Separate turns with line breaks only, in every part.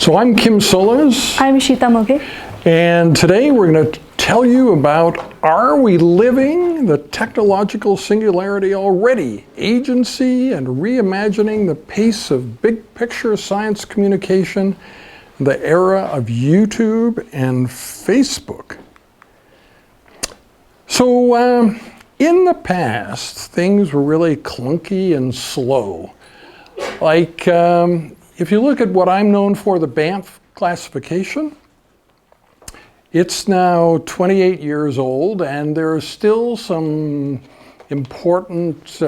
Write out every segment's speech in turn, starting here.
So I'm Kim Solez.
I'm Ishita Moghe.
And today we're going to tell you about, are we living the technological singularity already? Agency and reimagining the pace of big picture science communication in the era of YouTube and Facebook. So in the past, things were really clunky and slow. Like, if you look at what I'm known for, the Banff classification, it's now 28 years old, and there are still some important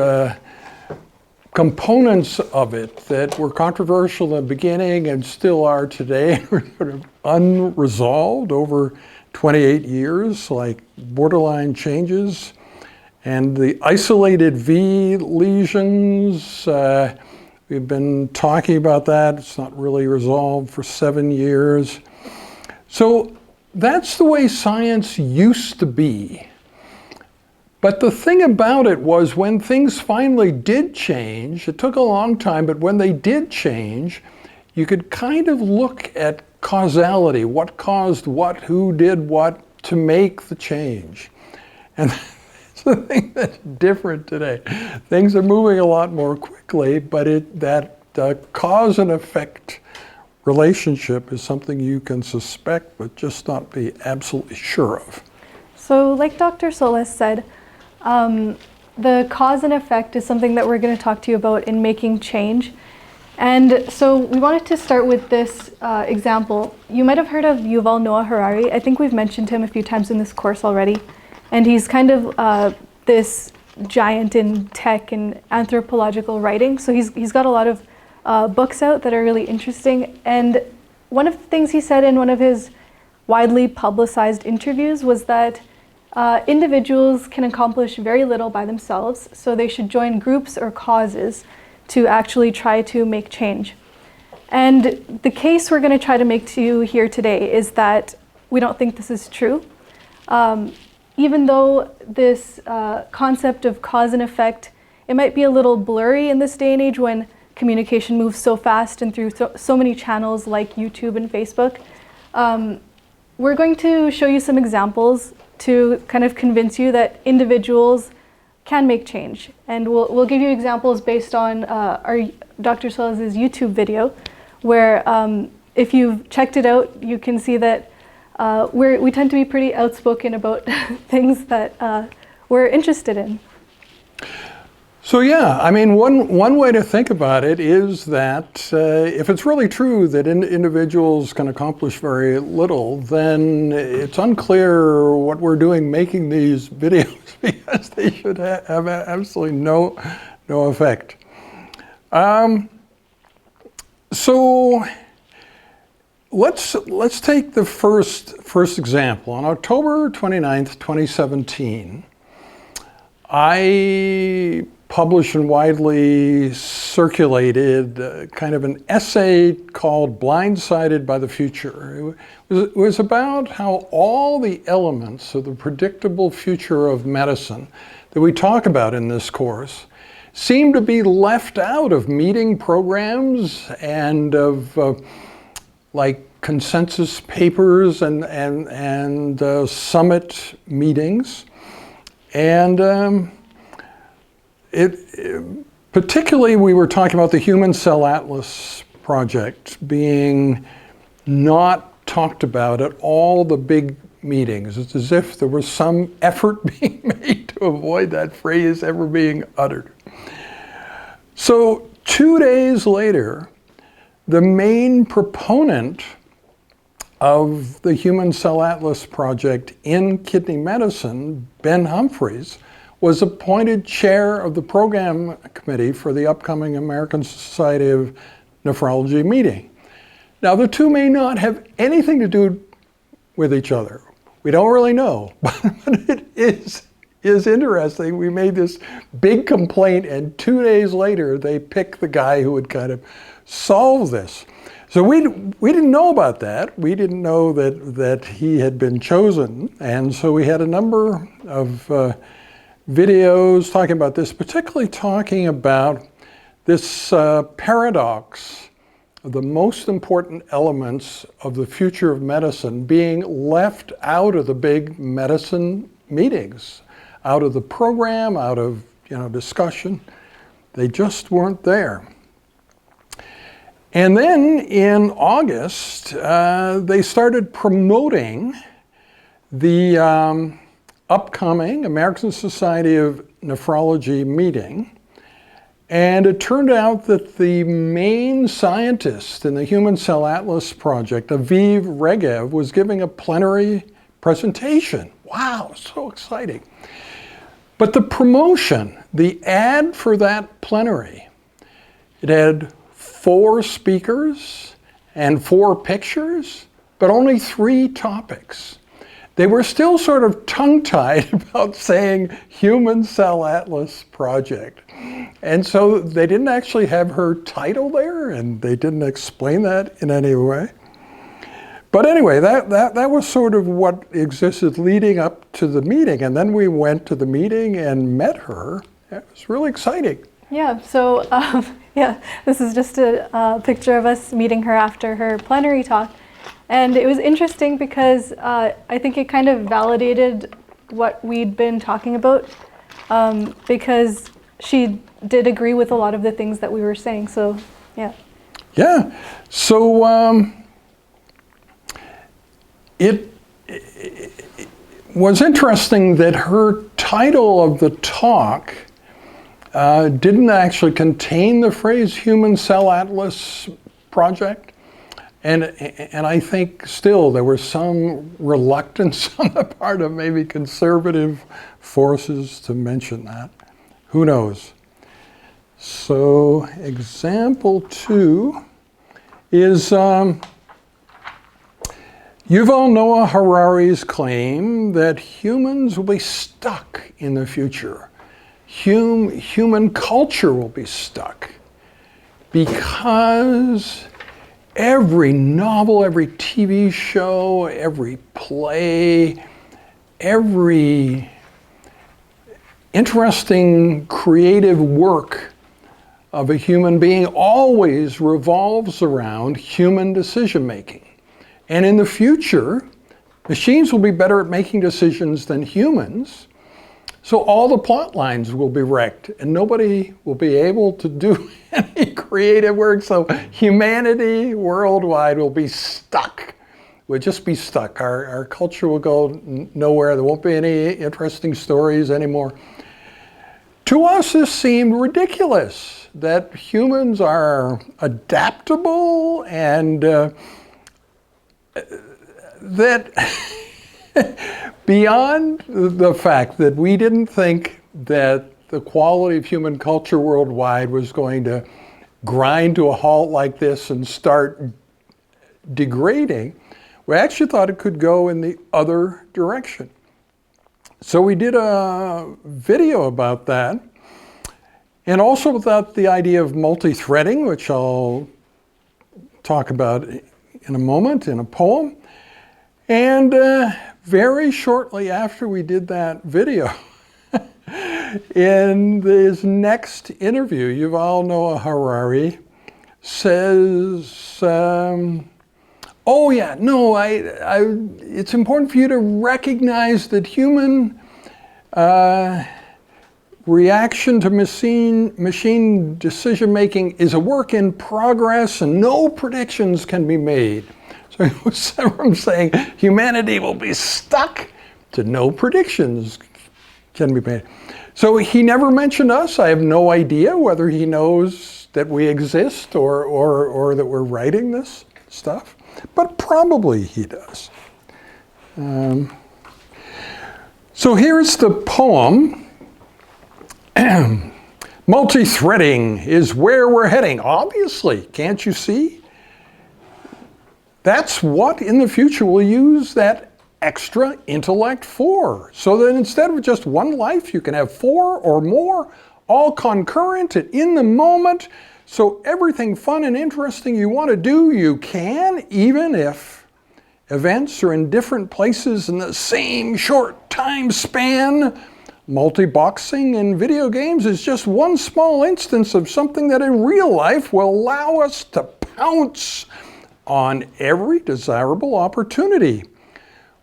components of it that were controversial in the beginning and still are today, sort of unresolved over 28 years, like borderline changes and the isolated V lesions. We've been talking about that. It's not really resolved for 7 years. So that's the way science used to be. But the thing about it was, when things finally did change, it took a long time, but when they did change, you could kind of look at causality, what caused what, who did what to make the change. And it's the thing that's different today. Things are moving a lot more quickly, but that cause and effect relationship is something you can suspect, but just not be absolutely sure of.
So like Dr. Solez said, the cause and effect is something that we're going to talk to you about in making change. And so we wanted to start with this example. You might have heard of Yuval Noah Harari. I think we've mentioned him a few times in this course already. And he's kind of this giant in tech and anthropological writing. So he's got a lot of books out that are really interesting. And one of the things he said in one of his widely publicized interviews was that individuals can accomplish very little by themselves, so they should join groups or causes to actually try to make change. And the case we're going to try to make to you here today is that we don't think this is true. Even though this concept of cause and effect, it might be a little blurry in this day and age when communication moves so fast and through so many channels like YouTube and Facebook. We're going to show you some examples to kind of convince you that individuals can make change. And we'll give you examples based on our Dr. Solez's YouTube video, where if you've checked it out, you can see that we tend to be pretty outspoken about things that we're interested in.
So yeah, I mean, one way to think about it is that if it's really true that individuals can accomplish very little, then it's unclear what we're doing making these videos, because they should have absolutely no effect. So let's take the first example. On October 29th, 2017, I published and widely circulated kind of an essay called Blindsided by the Future. It was about how all the elements of the predictable future of medicine that we talk about in this course seem to be left out of meeting programs and of like consensus papers and summit meetings. And particularly, we were talking about the Human Cell Atlas project being not talked about at all the big meetings. It's as if there was some effort being made to avoid that phrase ever being uttered. So 2 days later, the main proponent of the Human Cell Atlas project in kidney medicine, Ben Humphreys, was appointed chair of the program committee for the upcoming American Society of Nephrology meeting. Now, the two may not have anything to do with each other. We don't really know, but it is interesting. We made this big complaint, and 2 days later, they picked the guy who would kind of solve this. So we didn't know about that. We didn't know that he had been chosen, and so we had a number of videos talking about this, particularly talking about this paradox the most important elements of the future of medicine being left out of the big medicine meetings, out of the program, out of discussion. They just weren't there. And then in August, they started promoting the upcoming American Society of Nephrology meeting. And it turned out that the main scientist in the Human Cell Atlas project, Aviv Regev, was giving a plenary presentation. Wow, so exciting. But the promotion, the ad for that plenary, it had 4 speakers and 4 pictures, but only 3 topics. They were still sort of tongue-tied about saying Human Cell Atlas Project. And so they didn't actually have her title there, and they didn't explain that in any way. But anyway, that was sort of what existed leading up to the meeting. And then we went to the meeting and met her. It was really exciting.
Yeah, so this is just a picture of us meeting her after her plenary talk. And it was interesting because I think it kind of validated what we'd been talking about, because she did agree with a lot of the things that we were saying. So, yeah.
Yeah. So it was interesting that her title of the talk didn't actually contain the phrase Human Cell Atlas Project. And I think still there was some reluctance on the part of maybe conservative forces to mention that. Who knows? So example 2 is Yuval Noah Harari's claim that humans will be stuck in the future. Human culture will be stuck because every novel, every TV show, every play, every interesting creative work of a human being always revolves around human decision making. And in the future, machines will be better at making decisions than humans. So all the plot lines will be wrecked and nobody will be able to do any creative work. So humanity worldwide will be stuck. We'll just be stuck. Our culture will go nowhere. There won't be any interesting stories anymore. To us, this seemed ridiculous, that humans are adaptable and that beyond the fact that we didn't think that the quality of human culture worldwide was going to grind to a halt like this and start degrading, we actually thought it could go in the other direction. So we did a video about that, and also about the idea of multi-threading, which I'll talk about in a moment in a poem. And very shortly after we did that video, in this next interview, Yuval Noah Harari says, oh yeah, no, it's important for you to recognize that human reaction to machine decision-making is a work in progress and no predictions can be made. So it was from saying humanity will be stuck to no predictions can be made. So he never mentioned us. I have no idea whether he knows that we exist or that we're writing this stuff, but probably he does. So here's the poem. Multi-threading is where we're heading. Obviously, can't you see? That's what in the future we'll use that extra intellect for. So that instead of just one life, you can have 4 or more, all concurrent and in the moment. So everything fun and interesting you want to do, you can, even if events are in different places in the same short time span. Multi-boxing in video games is just one small instance of something that in real life will allow us to pounce on every desirable opportunity,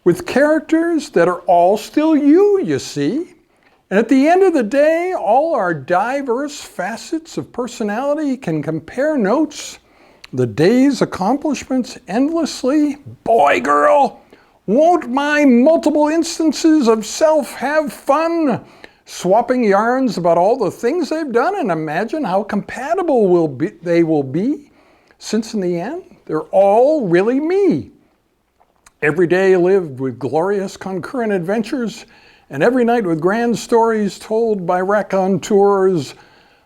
with characters that are all still you, you see. And at the end of the day, all our diverse facets of personality can compare notes, the day's accomplishments endlessly. Boy, girl, won't my multiple instances of self have fun? Swapping yarns about all the things they've done, and imagine how compatible they will be, since in the end, they're all really me. Every day lived with glorious concurrent adventures, and every night with grand stories told by raconteurs,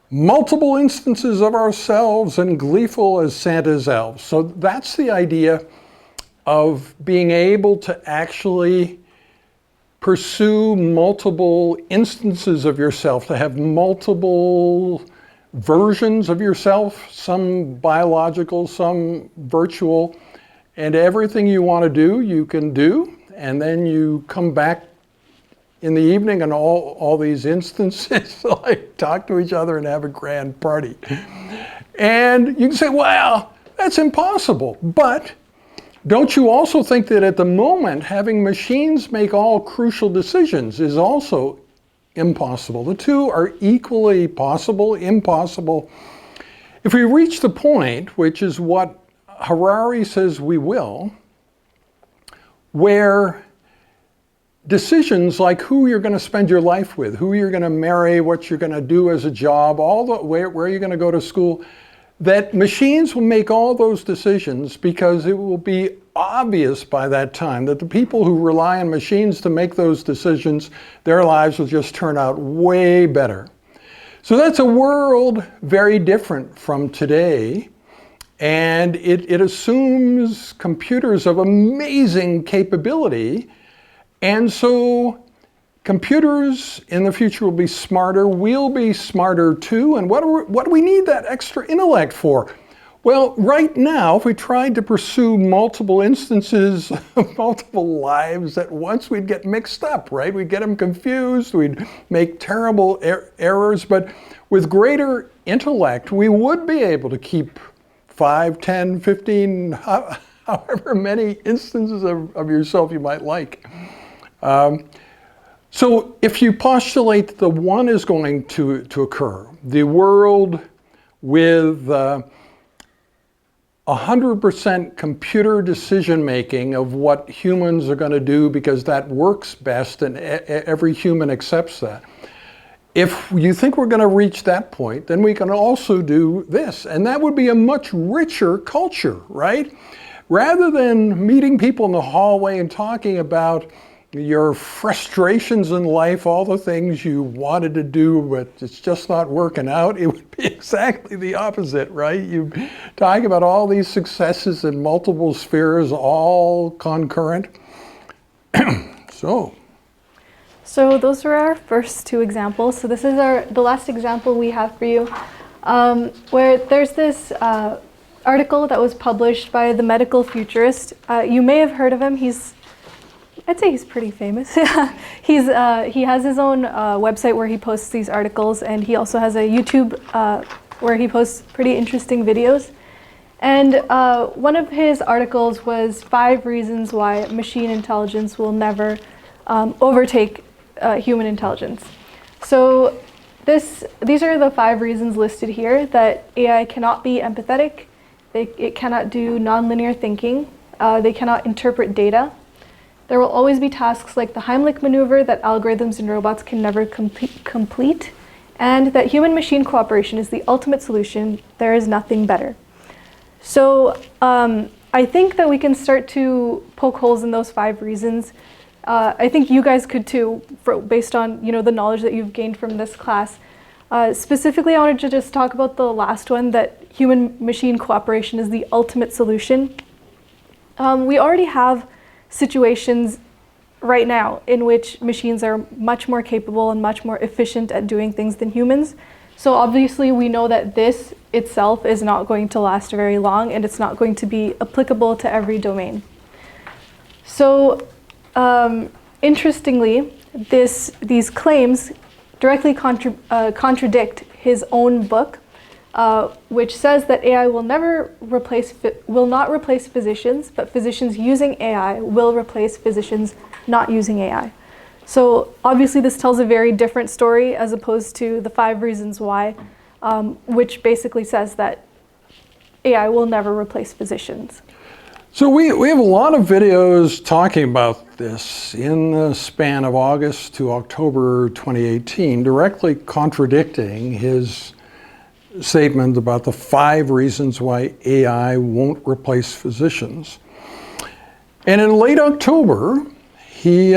multiple instances of ourselves and gleeful as Santa's elves. So that's the idea of being able to actually pursue multiple instances of yourself, to have multiple versions of yourself, some biological, some virtual, and everything you want to do, you can do, and then you come back in the evening and all these instances like talk to each other and have a grand party. And you can say, well, that's impossible, but don't you also think that at the moment, having machines make all crucial decisions is also impossible? The two are equally possible, impossible. If we reach the point, which is what Harari says we will, where decisions like who you're going to spend your life with, who you're going to marry, what you're going to do as a job, where you're going to go to school, that machines will make all those decisions because it will be obvious by that time that the people who rely on machines to make those decisions, their lives will just turn out way better. So that's a world very different from today, and it assumes computers of amazing capability, and so computers in the future will be smarter, we'll be smarter too, and what do we need that extra intellect for? Well, right now, if we tried to pursue multiple instances of multiple lives at once, we'd get mixed up, right? We'd get them confused, we'd make terrible errors, but with greater intellect, we would be able to keep 5, 10, 15, however many instances of yourself you might like. So if you postulate that the one is going to occur, the world with 100% computer decision making of what humans are going to do because that works best and every human accepts that. If you think we're going to reach that point, then we can also do this. And that would be a much richer culture, right? Rather than meeting people in the hallway and talking about your frustrations in life, all the things you wanted to do, but it's just not working out, it would be exactly the opposite, right? You talk about all these successes in multiple spheres, all concurrent. So
those were our first two examples. So this is the last example we have for you, where there's this article that was published by the medical futurist. You may have heard of him. I'd say he's pretty famous. He has his own website where he posts these articles, and he also has a YouTube where he posts pretty interesting videos. And one of his articles was 5 reasons why machine intelligence will never overtake human intelligence. So these are the 5 reasons listed here: that AI cannot be empathetic, it cannot do nonlinear thinking, they cannot interpret data. There will always be tasks like the Heimlich maneuver that algorithms and robots can never complete, and that human-machine cooperation is the ultimate solution. There is nothing better. So I think that we can start to poke holes in those 5 reasons. I think you guys could too, based on the knowledge that you've gained from this class. Specifically, I wanted to just talk about the last one, that human-machine cooperation is the ultimate solution. We already have situations right now in which machines are much more capable and much more efficient at doing things than humans. So obviously we know that this itself is not going to last very long, and it's not going to be applicable to every domain. So interestingly, these claims directly contradict his own book, which says that AI will not replace physicians, but physicians using AI will replace physicians not using AI. So obviously this tells a very different story as opposed to the 5 reasons why, which basically says that AI will never replace physicians.
So we have a lot of videos talking about this in the span of August to October 2018, directly contradicting his statement about the 5 reasons why AI won't replace physicians. And in late October, he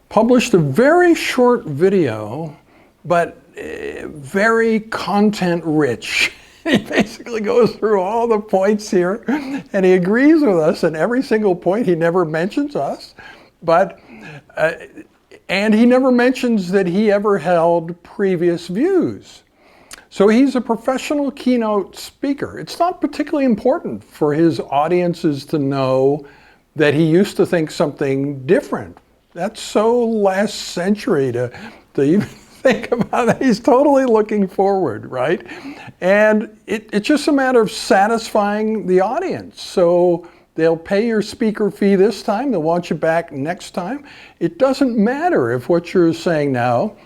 published a very short video, but very content-rich. He basically goes through all the points here, and he agrees with us in every single point. He never mentions us, and he never mentions that he ever held previous views. So he's a professional keynote speaker. It's not particularly important for his audiences to know that he used to think something different. That's so last century to even think about that. He's totally looking forward, right? And it's just a matter of satisfying the audience. So they'll pay your speaker fee this time, they'll want you back next time. It doesn't matter if what you're saying now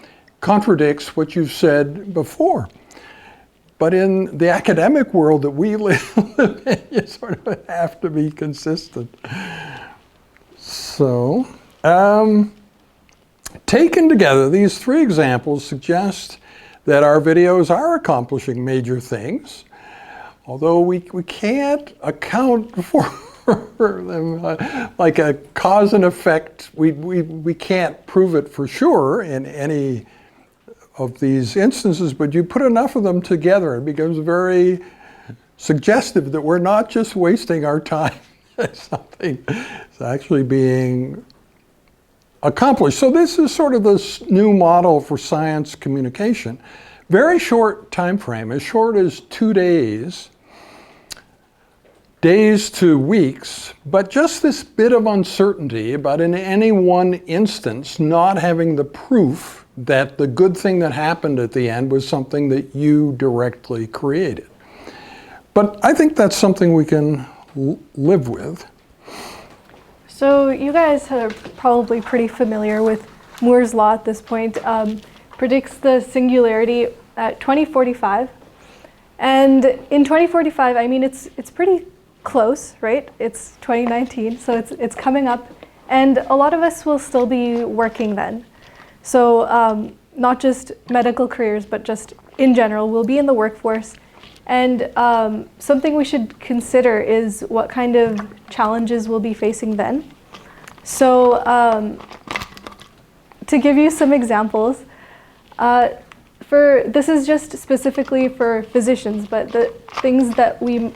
contradicts what you've said before. But in the academic world that we live in, you sort of have to be consistent. So, taken together, these 3 examples suggest that our videos are accomplishing major things, although we can't account for them like a cause and effect. We can't prove it for sure in any of these instances, but you put enough of them together, it becomes very suggestive that we're not just wasting our time. Something is actually being accomplished. So this is sort of this new model for science communication. Very short time frame, as short as 2 days to weeks, but just this bit of uncertainty about in any one instance not having the proof that the good thing that happened at the end was something that you directly created. But I think that's something we can live with.
So you guys are probably pretty familiar with Moore's law at this point. Predicts the singularity at 2045. And in 2045, I mean, it's pretty close, right? It's 2019, so it's coming up. And a lot of us will still be working then. So not just medical careers, but just in general, we'll be in the workforce. And something we should consider is what kind of challenges we'll be facing then. So to give you some examples, this is just specifically for physicians, but the things that we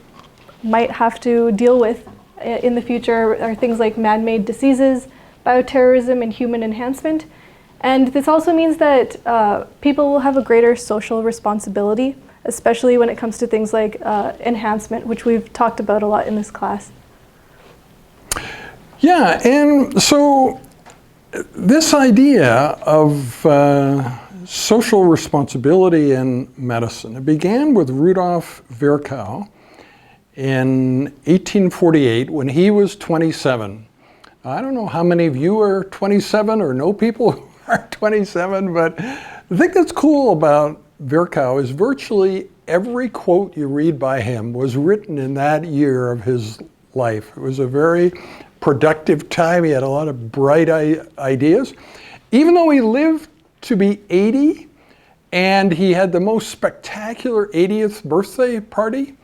might have to deal with in the future are things like man-made diseases, bioterrorism, and human enhancement. And this also means that people will have a greater social responsibility, especially when it comes to things like enhancement, which we've talked about a lot in this class.
Yeah, and so this idea of social responsibility in medicine, it began with Rudolf Virchow in 1848 when he was 27. I don't know how many of you are 27 or know people who are 27, but the thing that's cool about Virchow is virtually every quote you read by him was written in that year of his life. It was a very productive time. He had a lot of bright ideas. Even though he lived to be 80 and he had the most spectacular 80th birthday party,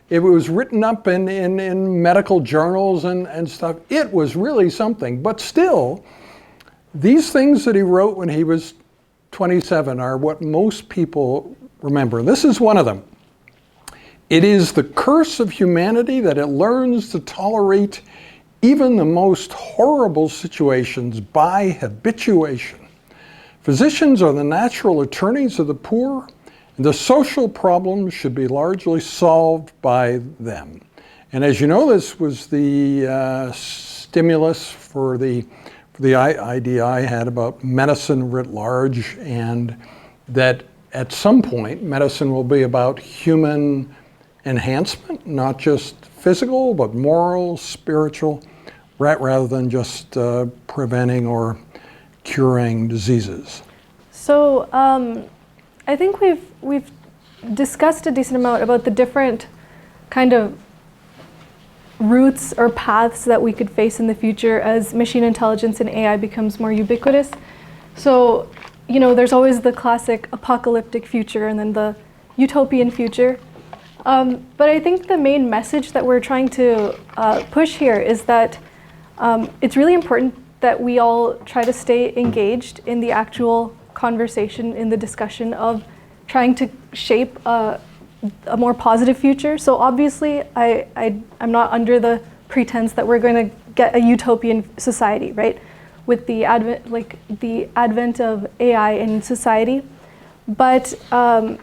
it was written up in medical journals and stuff. It was really something. But still, these things that he wrote when he was 27 are what most people remember. This is one of them. It is the curse of humanity that it learns to tolerate even the most horrible situations by habituation. Physicians are the natural attorneys of the poor, and the social problems should be largely solved by them. And as you know, this was the stimulus for the idea I had about medicine writ large, and that at some point, medicine will be about human enhancement, not just physical, but moral, spiritual, rather than just preventing or curing diseases.
So I think we've discussed a decent amount about the different kind of routes or paths that we could face in the future as machine intelligence and AI becomes more ubiquitous. So, you know, there's always the classic apocalyptic future and then the utopian future. But I think the main message that we're trying to push here is that it's really important that we all try to stay engaged in the actual conversation, in the discussion of trying to shape a more positive future. So obviously, I'm not under the pretense that we're going to get a utopian society, right? With the advent of AI in society. But the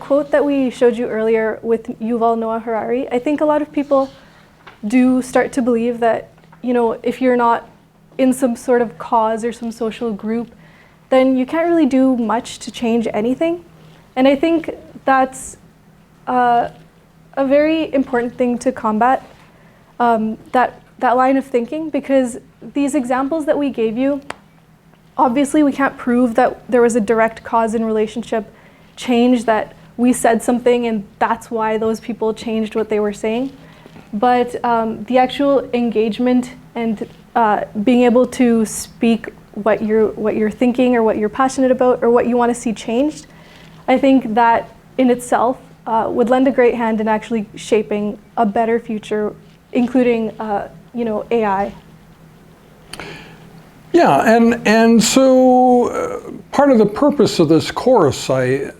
quote that we showed you earlier with Yuval Noah Harari, I think a lot of people do start to believe that, you know, if you're not in some sort of cause or some social group, then you can't really do much to change anything. And I think that's a very important thing to combat, that line of thinking, because these examples that we gave you, obviously we can't prove that there was a direct cause and relationship change, that we said something and that's why those people changed what they were saying. But the actual engagement and being able to speak what you're thinking or what you're passionate about or what you want to see changed, I think that in itself would lend a great hand in actually shaping a better future, including AI.
Yeah, and so part of the purpose of this course, I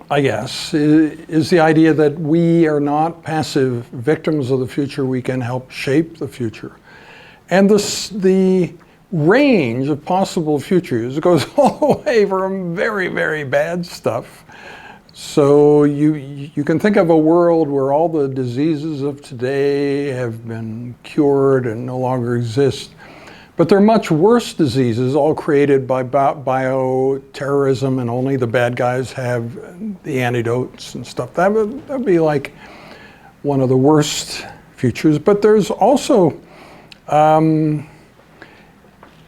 guess, is the idea that we are not passive victims of the future. We can help shape the future. And the range of possible futures goes all the way from very, very bad stuff. So you can think of a world where all the diseases of today have been cured and no longer exist. But they're much worse diseases, all created by bioterrorism, and only the bad guys have the antidotes and stuff. That would be like one of the worst futures. But there's also,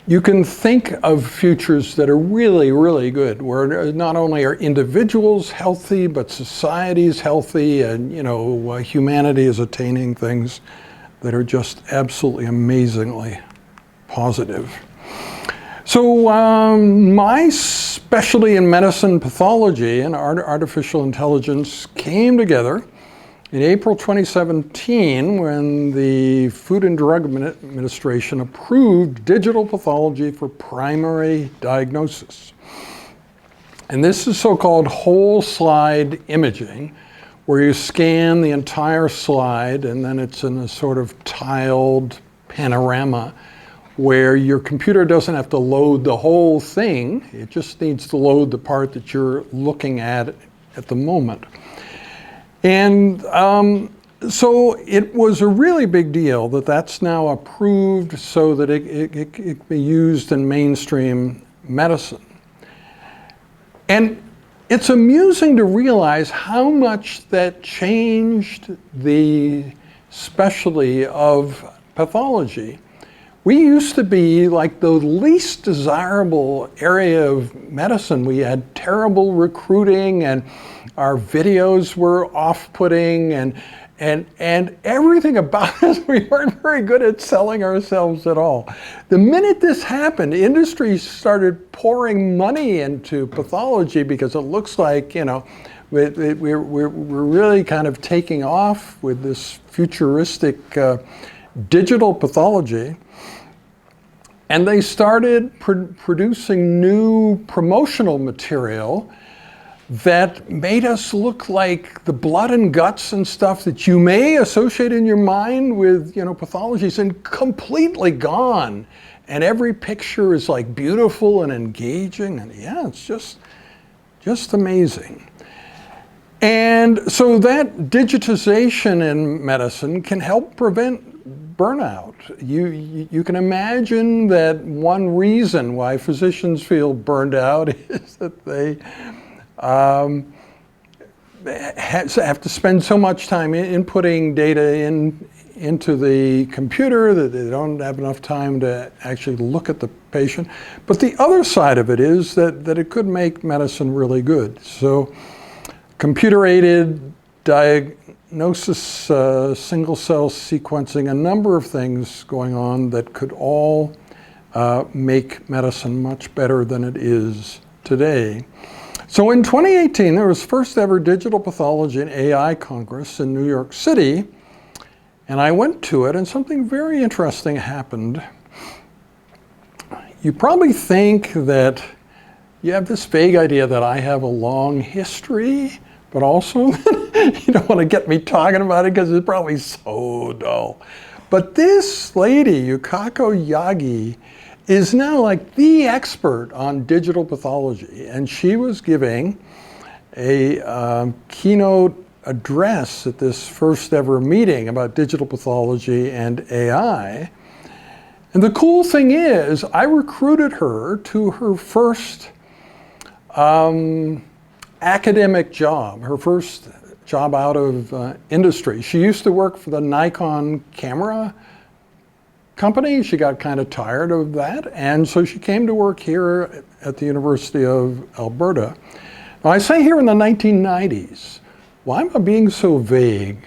you can think of futures that are really, really good, where not only are individuals healthy, but society is healthy, and humanity is attaining things that are just absolutely amazingly positive. So my specialty in medicine pathology and artificial intelligence came together in April 2017 when the Food and Drug Administration approved digital pathology for primary diagnosis. And this is so-called whole slide imaging, where you scan the entire slide and then it's in a sort of tiled panorama where your computer doesn't have to load the whole thing. It just needs to load the part that you're looking at the moment. And so it was a really big deal that that's now approved so that it can be used in mainstream medicine. And it's amusing to realize how much that changed the specialty of pathology. We used to be like the least desirable area of medicine. We had terrible recruiting and our videos were off-putting and everything about us, we weren't very good at selling ourselves at all. The minute this happened, industry started pouring money into pathology because it looks like, we're really kind of taking off with this futuristic digital pathology. And they started producing new promotional material that made us look like the blood and guts and stuff that you may associate in your mind with, pathology is completely gone. And every picture is like beautiful and engaging. And yeah, it's just amazing. And so that digitization in medicine can help prevent burnout. You can imagine that one reason why physicians feel burned out is that they have to spend so much time inputting data into the computer that they don't have enough time to actually look at the patient. But the other side of it is that it could make medicine really good. So computer-aided diagnosis, single-cell sequencing, a number of things going on that could all make medicine much better than it is today. So in 2018, there was first ever Digital Pathology and AI Congress in New York City, and I went to it, and something very interesting happened. You probably think that you have this vague idea that I have a long history, but also you don't want to get me talking about it because it's probably so dull. But this lady, Yukako Yagi, is now like the expert on digital pathology, and she was giving a keynote address at this first ever meeting about digital pathology and AI. And the cool thing is, I recruited her to her first academic job, her first job out of industry. She used to work for the Nikon camera company. She got kind of tired of that, and so she came to work here at the University of Alberta. Now, I say here in the 1990s. Why am I being so vague?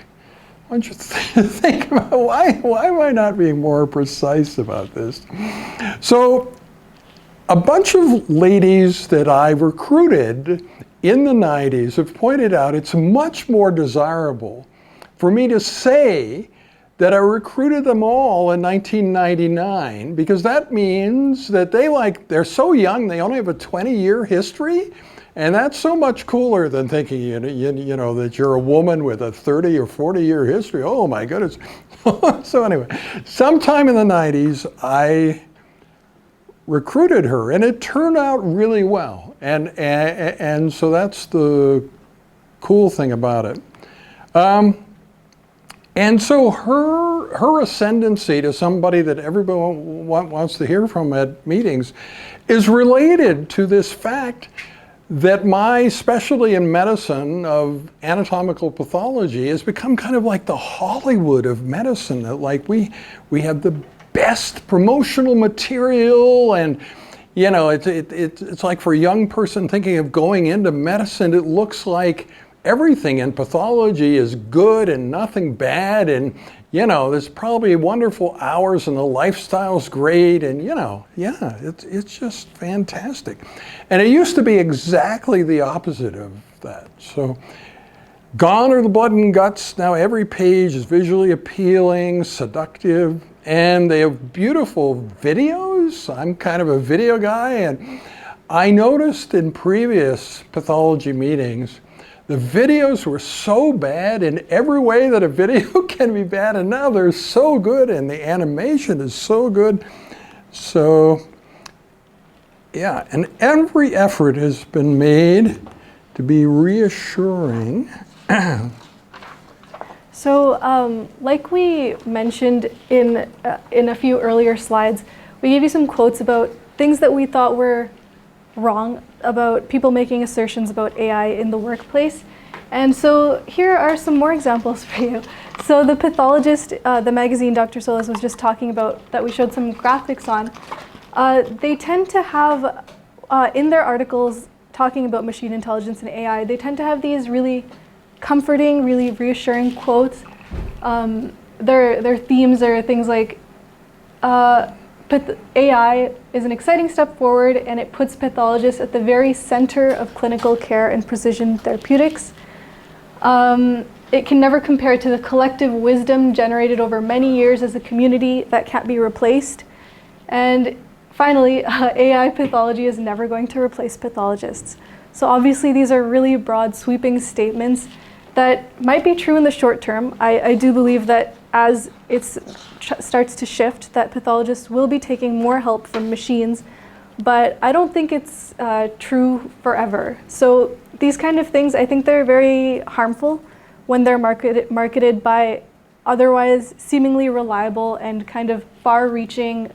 Why don't you think about why am I not being more precise about this? So, a bunch of ladies that I recruited in the 90s have pointed out it's much more desirable for me to say that I recruited them all in 1999, because that means that they're so young, they only have a 20-year history. And that's so much cooler than thinking, you know, that you're a woman with a 30 or 40-year history. Oh my goodness. So anyway, sometime in the 90s, I recruited her, and it turned out really well. And so that's the cool thing about it. And so her ascendancy to somebody that everybody wants to hear from at meetings is related to this fact that my specialty in medicine of anatomical pathology has become kind of like the Hollywood of medicine. That like we have the best promotional material, and you know, it's like for a young person thinking of going into medicine, it looks like everything in pathology is good and nothing bad, and you know, there's probably wonderful hours and the lifestyle's great, and you know, yeah, it's just fantastic. And it used to be exactly the opposite of that. So gone are the blood and guts. Now every page is visually appealing, seductive, and they have beautiful videos. I'm kind of a video guy, and I noticed in previous pathology meetings, the videos were so bad in every way that a video can be bad, and now they're so good, and the animation is so good. So, yeah, and every effort has been made to be reassuring.
So, like we mentioned in a few earlier slides, we gave you some quotes about things that we thought were wrong about people making assertions about AI in the workplace. And so here are some more examples for you. So the pathologist, the magazine Dr. Solez was just talking about, that we showed some graphics on, they tend to have, in their articles talking about machine intelligence and AI, they tend to have these really comforting, really reassuring quotes. Their themes are things like, AI is an exciting step forward, and it puts pathologists at the very center of clinical care and precision therapeutics. It can never compare to the collective wisdom generated over many years as a community that can't be replaced. And finally, AI pathology is never going to replace pathologists. So obviously these are really broad, sweeping statements that might be true in the short term. I do believe that as it starts to shift, that pathologists will be taking more help from machines, but I don't think it's true forever. So these kind of things, I think they're very harmful when they're marketed by otherwise seemingly reliable and kind of far-reaching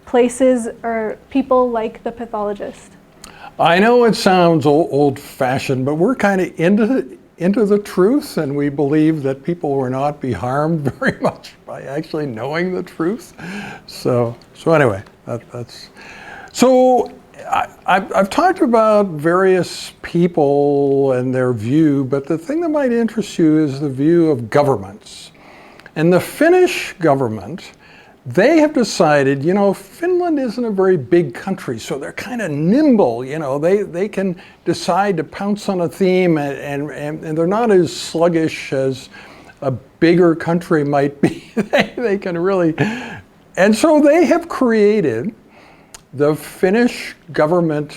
places or people like the pathologist?
I know it sounds old-fashioned, but we're kind of into the truth, and we believe that people will not be harmed very much by actually knowing the truth. So anyway, that's so. I've talked about various people and their view, but the thing that might interest you is the view of governments. And the Finnish government, they have decided, Finland isn't a very big country, so they're kind of nimble, they can decide to pounce on a theme, and they're not as sluggish as a bigger country might be. They can really, and so they have created the Finnish government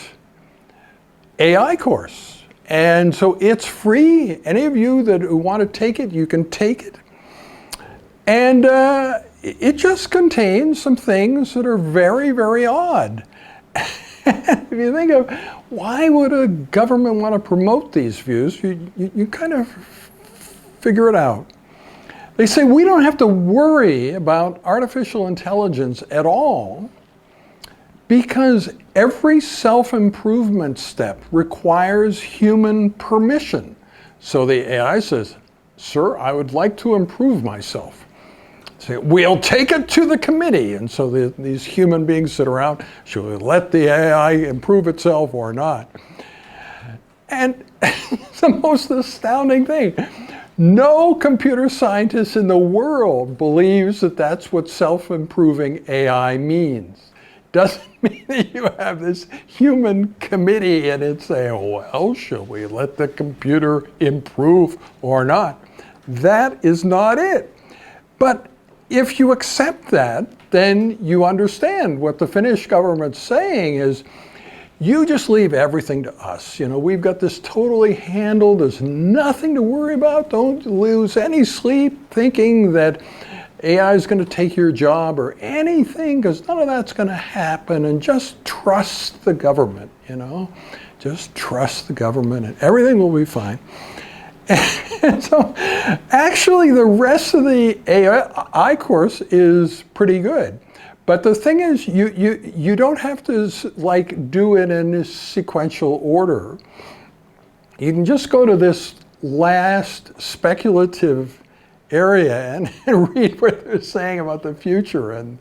AI course. And so it's free. Any of you that want to take it, you can take it. And it just contains some things that are very, very odd. If you think of why would a government want to promote these views, you kind of figure it out. They say we don't have to worry about artificial intelligence at all, because every self-improvement step requires human permission. So the AI says, sir, I would like to improve myself. Say, we'll take it to the committee. And so these human beings sit around, should we let the AI improve itself or not? And it's the most astounding thing. No computer scientist in the world believes that that's what self-improving AI means. Doesn't mean that you have this human committee and it's saying, well, shall we let the computer improve or not? That is not it. But if you accept that, then you understand what the Finnish government's saying is, you just leave everything to us. We've got this totally handled. There's nothing to worry about. Don't lose any sleep thinking that AI is going to take your job or anything, because none of that's going to happen, and just trust the government, Just trust the government and everything will be fine. And so actually the rest of the AI course is pretty good. But the thing is, you don't have to do it in a sequential order. You can just go to this last speculative area and read what they're saying about the future and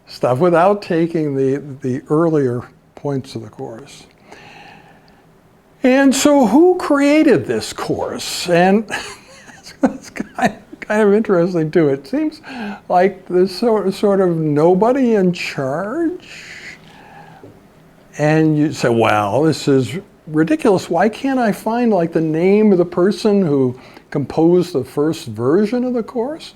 stuff without taking the earlier points of the course. And so who created this course? And it's kind of interesting too. It seems like there's sort of nobody in charge. And you say, well, this is ridiculous. Why can't I find the name of the person who composed the first version of the course?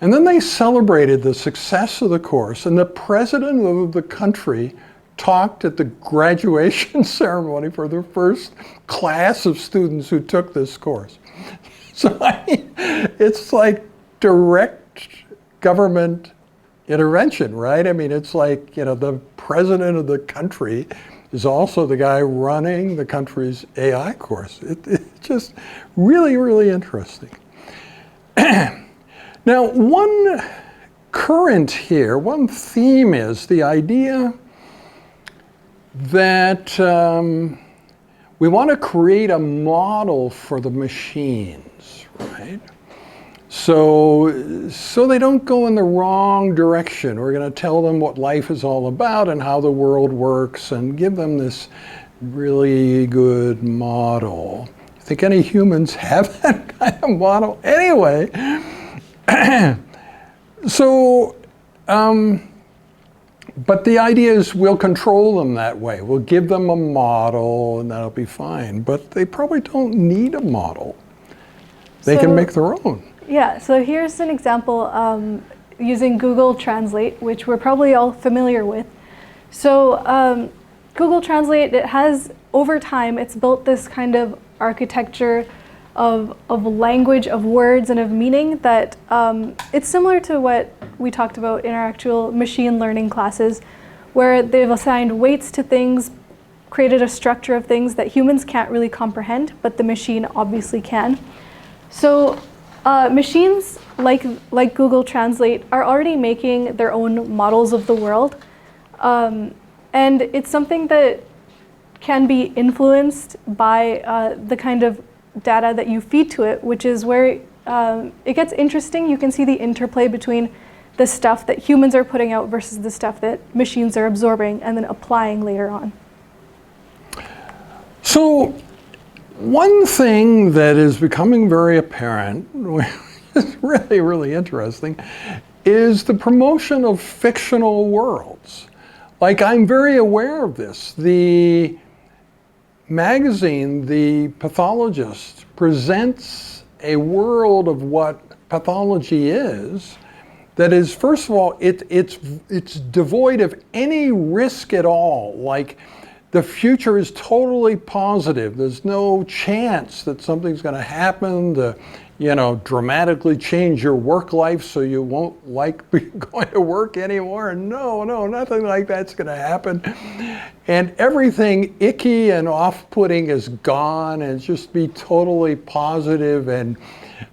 And then they celebrated the success of the course, and the president of the country talked at the graduation ceremony for the first class of students who took this course. So it's like direct government intervention, right? It's like, the president of the country is also the guy running the country's AI course. It's just really, really interesting. Now, one current here, one theme is the idea that we want to create a model for the machines, right? So they don't go in the wrong direction. We're going to tell them what life is all about and how the world works and give them this really good model. You think any humans have that kind of model? Anyway, but the idea is we'll control them that way. We'll give them a model and that'll be fine. But they probably don't need a model. They can make their own.
Yeah, so here's an example using Google Translate, which we're probably all familiar with. So Google Translate, it has, over time, it's built this kind of architecture of language, of words, and of meaning that it's similar to what we talked about in our actual machine learning classes, where they've assigned weights to things, created a structure of things that humans can't really comprehend, but the machine obviously can. So Machines like Google Translate are already making their own models of the world. And it's something that can be influenced by the kind of data that you feed to it, which is where it gets interesting. You can see the interplay between the stuff that humans are putting out versus the stuff that machines are absorbing and then applying later on.
So one thing that is becoming very apparent, which is really, really interesting, is the promotion of fictional worlds. Like, I'm very aware of this. The magazine, The Pathologist, presents a world of what pathology is that is, first of all, it's devoid of any risk at all. Like, the future is totally positive. There's no chance that something's going to happen to, dramatically change your work life so you won't like going to work anymore. No, nothing like that's going to happen. And everything icky and off-putting is gone, and just be totally positive and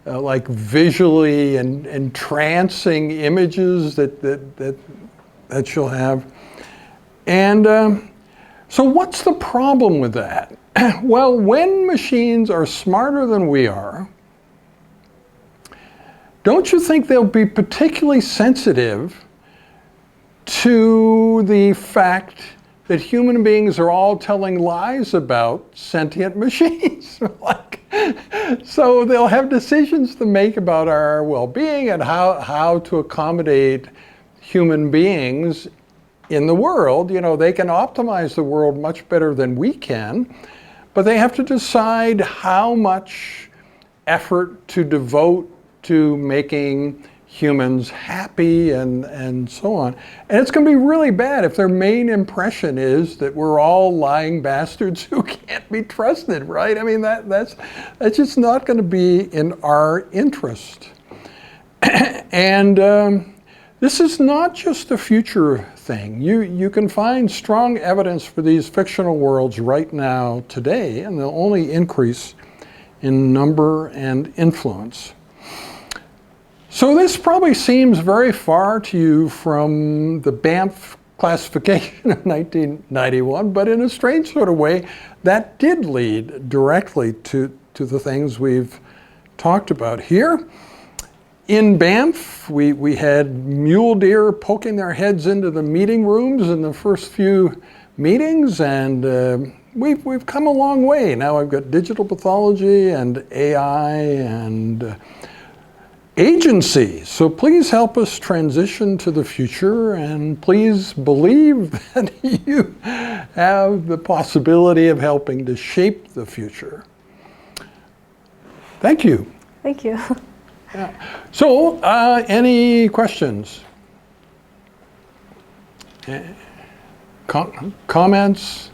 like visually and entrancing images that you'll have. And so what's the problem with that? Well, when machines are smarter than we are, don't you think they'll be particularly sensitive to the fact that human beings are all telling lies about sentient machines? So they'll have decisions to make about our well-being and how to accommodate human beings in the world. They can optimize the world much better than we can, but they have to decide how much effort to devote to making humans happy and so on. And it's going to be really bad if their main impression is that we're all lying bastards who can't be trusted, right? I mean, that's just not going to be in our interest. And this is not just a future thing. You can find strong evidence for these fictional worlds right now, today, and they'll only increase in number and influence. So this probably seems very far to you from the Banff classification of 1991, but in a strange sort of way, that did lead directly to the things we've talked about here. In Banff, we had mule deer poking their heads into the meeting rooms in the first few meetings, and we've come a long way. Now I've got digital pathology and AI and agency. So please help us transition to the future, and please believe that you have the possibility of helping to shape the future. Thank you.
Thank you.
Yeah. So, any questions? Comments?